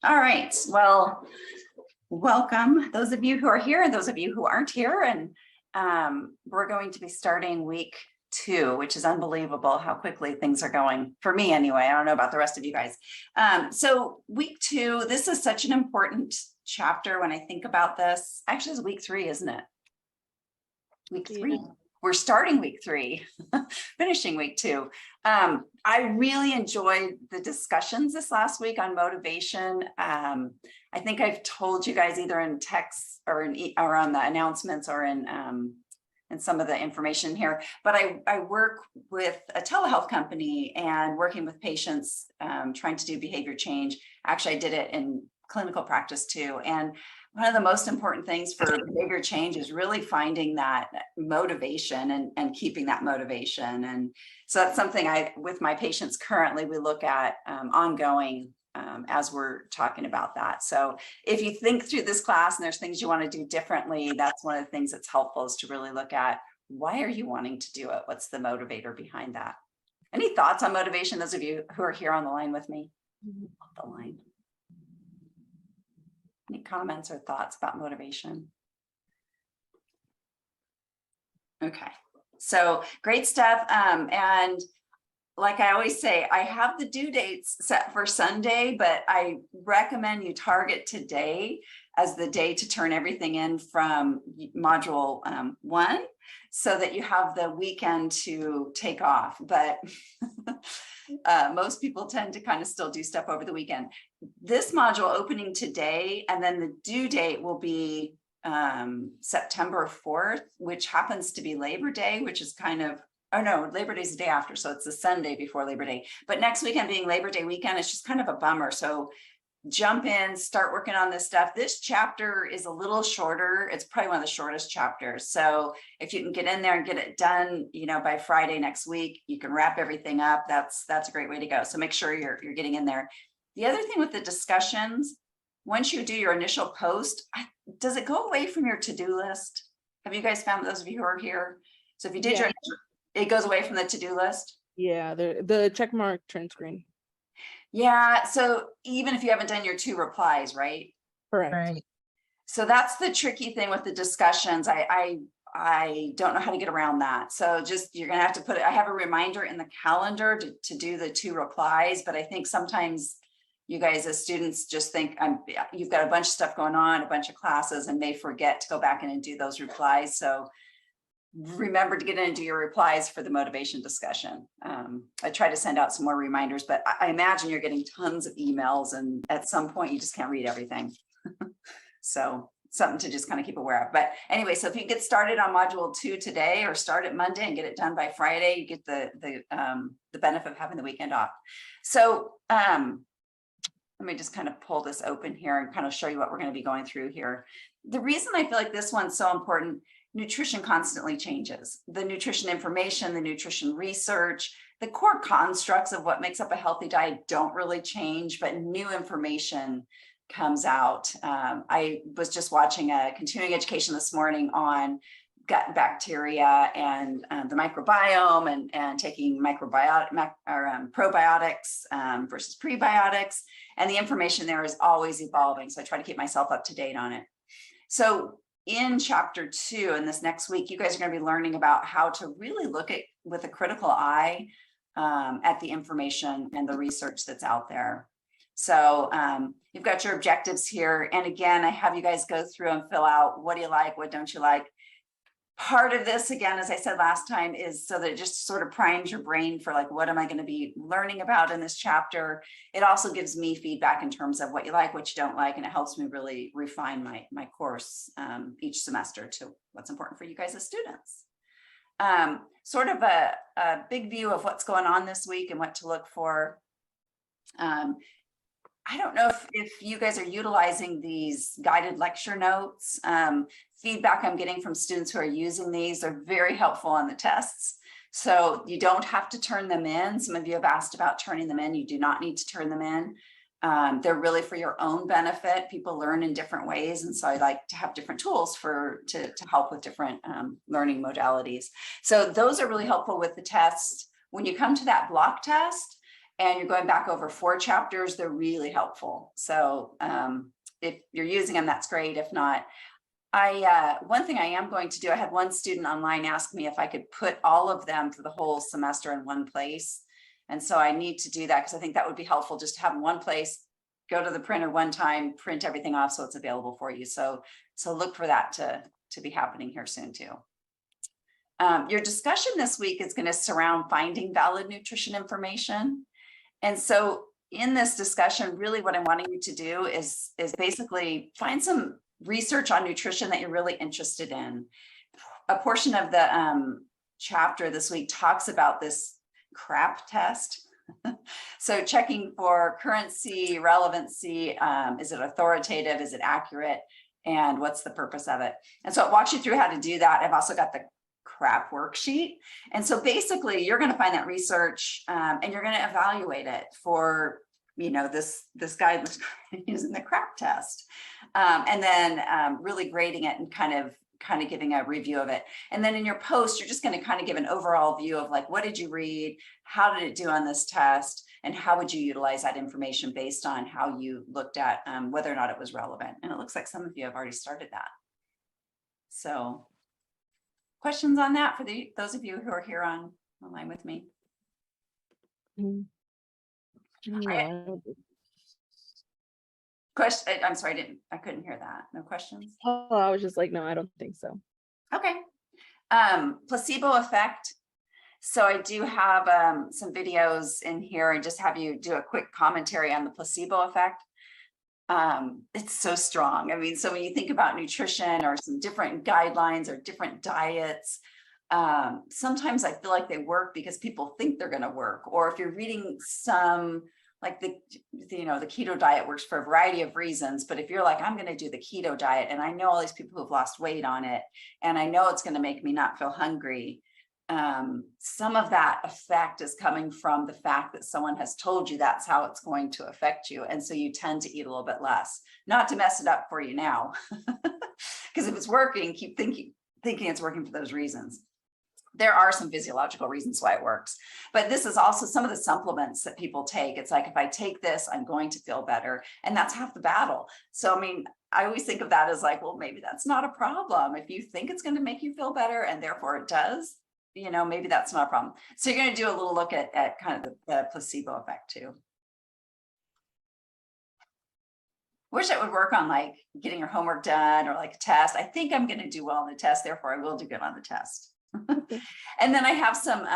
All right, well, welcome those of you who are here and those of you who aren't here. And we're going to be starting week 2, which is unbelievable how quickly things are going for me anyway. I don't know about the rest of you guys. So week 2, this is such an important chapter when I think about this. Actually, it's week 3, isn't it? Week 3. Yeah. We're starting week 3, finishing week 2. I really enjoyed the discussions this last week on motivation. I think I've told you guys either in text or or on the announcements or in some of the information here, but I work with a telehealth company and working with patients trying to do behavior change. Actually, I did it in clinical practice too. And one of the most important things for behavior change is really finding that motivation and keeping that motivation. And so that's something with my patients currently, we look at ongoing as we're talking about that. So if you think through this class and there's things you want to do differently, that's one of the things that's helpful, is to really look at, why are you wanting to do it? What's the motivator behind that? Any thoughts on motivation, those of you who are here on the line with me? The line. Any comments or thoughts about motivation? Okay, so great stuff. And like I always say, I have the due dates set for Sunday, but I recommend you target today as the day to turn everything in from module 1, so that you have the weekend to take off. But most people tend to kind of still do stuff over the weekend. This module opening today, and then the due date will be September 4th, which happens to be Labor Day, which is kind of, oh no, Labor Day is the day after, so it's the Sunday before Labor Day. But next weekend being Labor Day weekend, it's just kind of a bummer. So jump in, start working on this stuff. This chapter is a little shorter. It's probably one of the shortest chapters. So if you can get in there and get it done, by Friday next week, you can wrap everything up. That's a great way to go. So make sure you're getting in there. The other thing with the discussions, once you do your initial post, does it go away from your to-do list? Have you guys found, those of you who are here? So if you did it goes away from the to-do list? Yeah, the check mark turns green. Yeah, so even if you haven't done your 2 replies, right? Correct. Right. So that's the tricky thing with the discussions. I don't know how to get around that. So just, you're gonna have to put it, I have a reminder in the calendar to do the 2 replies, but I think sometimes you guys as students just think you've got a bunch of stuff going on, a bunch of classes, and may forget to go back in and do those replies. So remember to get in and do your replies for the motivation discussion. I try to send out some more reminders, but I imagine you're getting tons of emails, and at some point you just can't read everything. So something to just kind of keep aware of. But anyway, so if you get started on module 2 today, or start at Monday and get it done by Friday, you get the benefit of having the weekend off. So let me just kind of pull this open here and kind of show you what we're going to be going through here. The reason I feel like this one's so important, nutrition constantly changes. The nutrition information, the nutrition research, the core constructs of what makes up a healthy diet don't really change, but new information comes out. I was just watching a continuing education this morning on gut bacteria and the microbiome, and taking probiotics versus prebiotics, and the information there is always evolving. So I try to keep myself up to date on it. So in chapter 2, and this next week, you guys are going to be learning about how to really look at, with a critical eye, at the information and the research that's out there. So you've got your objectives here. And again, I have you guys go through and fill out, what do you like? What don't you like? Part of this, again, as I said last time, is so that it just sort of primes your brain for, like, what am I going to be learning about in this chapter? It also gives me feedback in terms of what you like, what you don't like, and it helps me really refine my course each semester to what's important for you guys as students. Sort of a big view of what's going on this week and what to look for. I don't know if you guys are utilizing these guided lecture notes. Feedback I'm getting from students who are using these are very helpful on the tests. So you don't have to turn them in. Some of you have asked about turning them in. You do not need to turn them in. They're really for your own benefit. People learn in different ways. And so I like to have different tools to help with different learning modalities. So those are really helpful with the tests. When you come to that block test, and you're going back over 4 chapters, they're really helpful. So if you're using them, that's great. If not, one thing I am going to do, I had one student online ask me if I could put all of them for the whole semester in one place. And so I need to do that because I think that would be helpful, just to have in one place, go to the printer one time, print everything off so it's available for you. So look for that to be happening here soon too. Your discussion this week is going to surround finding valid nutrition information. And so in this discussion, really what I'm wanting you to do is basically find some research on nutrition that you're really interested in. A portion of the chapter this week talks about this CRAP test. So checking for currency, relevancy, is it authoritative, is it accurate, and what's the purpose of it? And so it walks you through how to do that. I've also got the CRAP worksheet. And so basically you're going to find that research and you're going to evaluate it for, this guy was using the CRAP test, and then really grading it and kind of giving a review of it. And then in your post, you're just going to kind of give an overall view of like, what did you read? How did it do on this test? And how would you utilize that information based on how you looked at whether or not it was relevant? And it looks like some of you have already started that. So questions on that for those of you who are here online with me? Question. I'm sorry, I couldn't hear that. No questions? Oh, I was just like, no, I don't think so. Okay. Placebo effect. So I do have some videos in here and just have you do a quick commentary on the placebo effect. It's so strong. I mean, so when you think about nutrition or some different guidelines or different diets, sometimes I feel like they work because people think they're going to work. Or if you're reading some, like the keto diet works for a variety of reasons, but if you're like, I'm going to do the keto diet and I know all these people who've lost weight on it, and I know it's going to make me not feel hungry, some of that effect is coming from the fact that someone has told you that's how it's going to affect you. And so you tend to eat a little bit less, not to mess it up for you now, because if it's working, keep thinking it's working for those reasons. There are some physiological reasons why it works, but this is also some of the supplements that people take. It's like, if I take this, I'm going to feel better. And that's half the battle. So, I mean, I always think of that as like, well, maybe that's not a problem. If you think it's going to make you feel better and therefore it does, maybe that's not a problem. So you're going to do a little look at kind of the placebo effect too. Wish it would work on like getting your homework done or like a test. I think I'm going to do well on the test, therefore I will do good on the test. And then I have some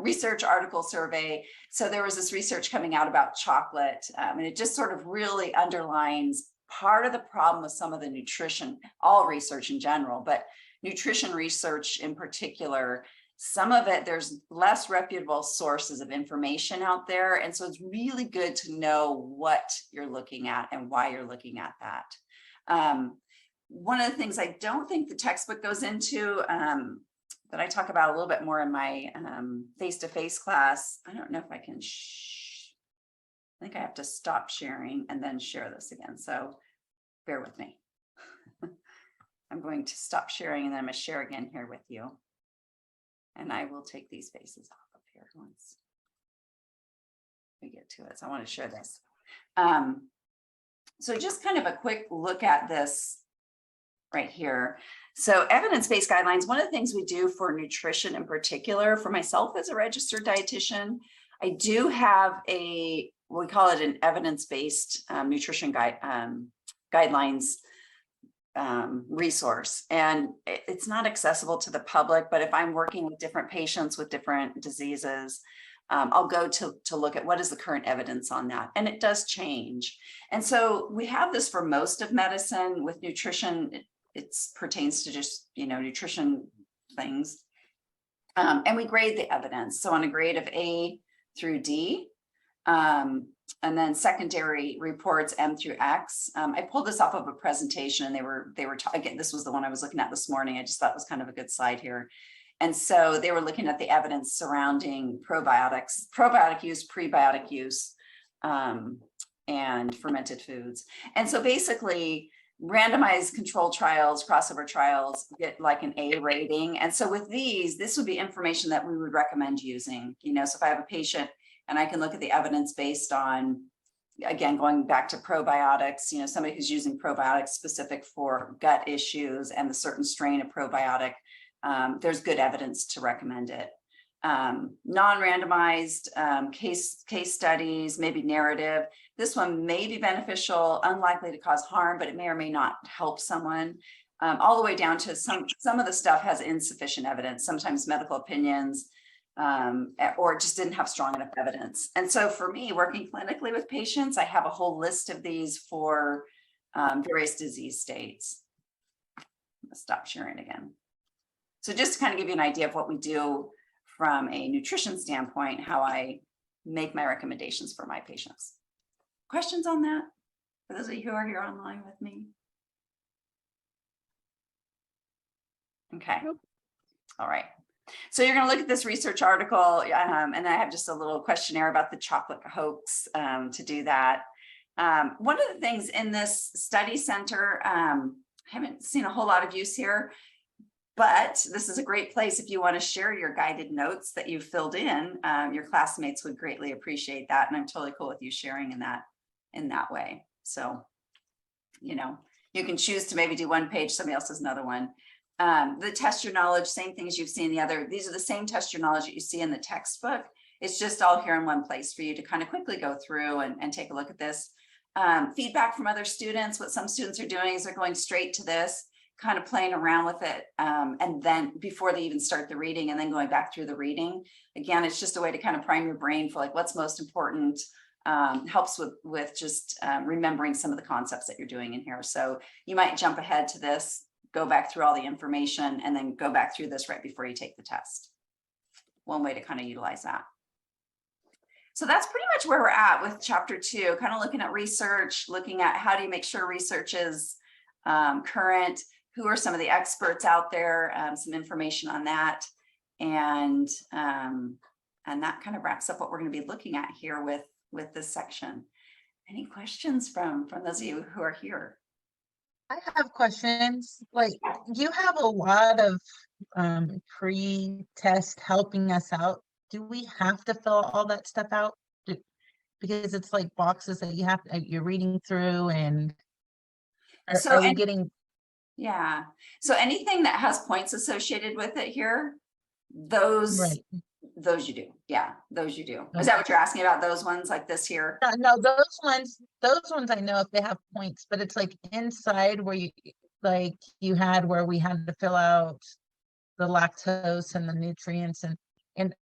research article survey. So there was this research coming out about chocolate, and it just sort of really underlines part of the problem with some of the nutrition, all research in general, but nutrition research in particular. Some of it, there's less reputable sources of information out there. And so it's really good to know what you're looking at and why you're looking at that. One of the things I don't think the textbook goes into, that I talk about a little bit more in my face-to-face class. I don't know if I can, I think I have to stop sharing and then share this again. So bear with me. I'm going to stop sharing and then I'm going to share again here with you. And I will take these faces off of here once we get to it. So I want to share this. So just kind of a quick look at this right here. So evidence-based guidelines, one of the things we do for nutrition in particular, for myself as a registered dietitian, I do have we call it an evidence-based nutrition guidelines resource. And it's not accessible to the public, but if I'm working with different patients with different diseases, I'll go to look at what is the current evidence on that. And it does change. And so we have this for most of medicine. With nutrition, it pertains to just, nutrition things. And we grade the evidence. So on a grade of A through D, and then secondary reports M through X. I pulled this off of a presentation and they were again, this was the one I was looking at this morning. I just thought it was kind of a good slide here. And so they were looking at the evidence surrounding probiotics, probiotic use, prebiotic use, and fermented foods. And so basically randomized controlled trials, crossover trials get like an A rating. And so with these, this would be information that we would recommend using. So if I have a patient and I can look at the evidence based on, again, going back to probiotics, you know, somebody who's using probiotics specific for gut issues and the certain strain of probiotic, there's good evidence to recommend it. Non-randomized case studies, maybe narrative. This one may be beneficial, unlikely to cause harm, but it may or may not help someone. All the way down to some of the stuff has insufficient evidence, sometimes medical opinions, or just didn't have strong enough evidence. And so for me, working clinically with patients, I have a whole list of these for various disease states. I'm gonna stop sharing again. So just to kind of give you an idea of what we do from a nutrition standpoint, how I make my recommendations for my patients. Questions on that? For those of you who are here online with me? Okay. Nope. All right. So you're going to look at this research article, and I have just a little questionnaire about the chocolate hoax to do that. One of the things in this study center, I haven't seen a whole lot of use here, but this is a great place if you want to share your guided notes that you filled in. Your classmates would greatly appreciate that, and I'm totally cool with you sharing in that way. So, you know, you can choose to maybe do one page, somebody else does another one. The test your knowledge, same thing as you've seen the other. These are the same test your knowledge that you see in the textbook. It's just all here in one place for you to kind of quickly go through and take a look at this. Feedback from other students. What some students are doing is they're going straight to this, kind of playing around with it, and then before they even start the reading, and then going back through the reading. Again, it's just a way to kind of prime your brain for like what's most important. Helps with just remembering some of the concepts that you're doing in here. So you might jump ahead to this, go back through all the information, and then go back through this right before you take the test. One way to kind of utilize that. So that's pretty much where we're at with chapter 2, kind of looking at research, looking at how do you make sure research is current, who are some of the experts out there, some information on that. And that kind of wraps up what we're going to be looking at here with this section. Any questions from those of you who are here? I have questions. Like, you have a lot of pre-test helping us out. Do we have to fill all that stuff out? Because it's like boxes that you're reading through, and are we getting? Yeah. So anything that has points associated with it here, those you do. Yeah, those you do. Okay. Is that what you're asking about? Those ones like this here? No, those ones I know if they have points, but it's like inside where you had where we had to fill out the lactose and the nutrients and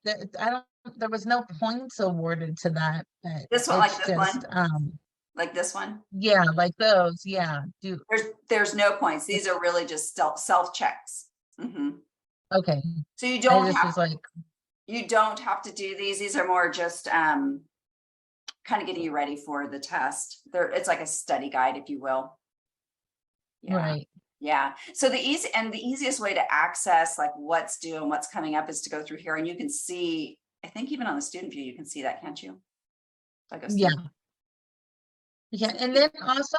there was no points awarded to that. This one, like this one? Like this one? Yeah, like those. Yeah. There's no points. These are really just self checks. Mm-hmm. Okay. So you don't have to do these. These are more just kind of getting you ready for the test. It's like a study guide, if you will. Yeah. Right. Yeah. So the easiest way to access like what's due and what's coming up is to go through here, and you can see, I think even on the student view, you can see that, can't you? Yeah. Yeah. And then also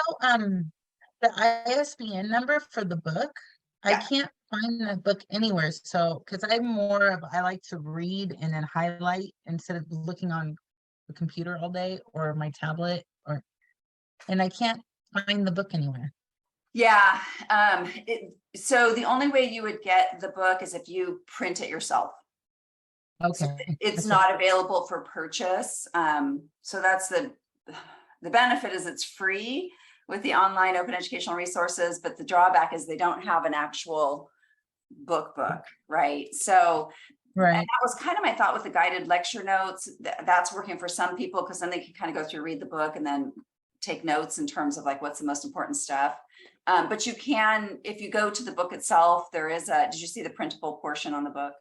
the ISBN number for the book. Yeah. I can't find the book anywhere. So, because I like to read and then highlight instead of looking on the computer all day or my tablet, and I can't find the book anywhere. Yeah. So the only way you would get the book is if you print it yourself. Okay. So it's not available for purchase. So that's the benefit is it's free with the online open educational resources, but the drawback is they don't have an actual book, right? So right. That was kind of my thought with the guided lecture notes. That's working for some people because then they can kind of go through, read the book, and then take notes in terms of like what's the most important stuff. But you can, if you go to the book itself, there is did you see the printable portion on the book?